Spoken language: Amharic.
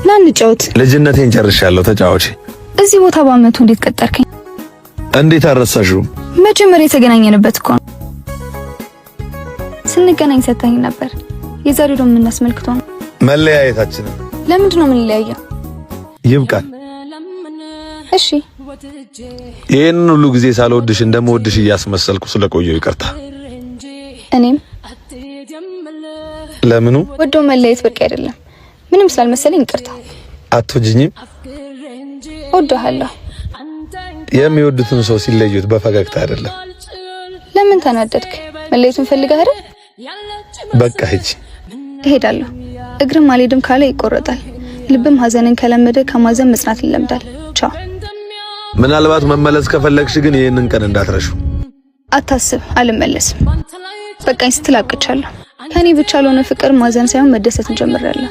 ና እንጫወት። ልጅነቴን ጨርሻለሁ፣ ተጫወቺ። እዚህ ቦታ በአመቱ እንዴት ቀጠርከኝ? እንዴት አረሳሽው? መጀመሪያ የተገናኘንበት እኮ ነው። ስንገናኝ ሰተኝ ነበር። የዛሬው ደግሞ ምን አስመልክቶ ነው? መለያየታችን። ለምንድን ነው የምንለያየው? ይብቃል። እሺ ይሄንን ሁሉ ጊዜ ሳልወድሽ እንደምወድሽ እያስመሰልኩ ስለቆየው ይቅርታ። እኔም ለምኑ ወዶ መለየት በቃ አይደለም ምንም ስላልመሰለኝ ይቅርታ። አትወጂኝም? ወደሃለሁ። የሚወዱትን ሰው ሲለዩት በፈገግታ አይደለም። ለምን ተናደድክ? መለየቱን ፈልገህ አይደል? በቃ ሂጂ። እሄዳለሁ። እግርም አልሄድም ካለ ይቆረጣል። ልብም ሀዘንን ከለመደ ከማዘን መጽናት ይለምዳል። ቻው። ምናልባት መመለስ ከፈለግሽ ግን ይሄንን ቀን እንዳትረሹ። አታስብ፣ አልመለስም። በቃኝ ስትል አብቅቻለሁ። ከኔ ብቻ ለሆነ ፍቅር ማዘን ሳይሆን መደሰትን ጀምሬያለሁ።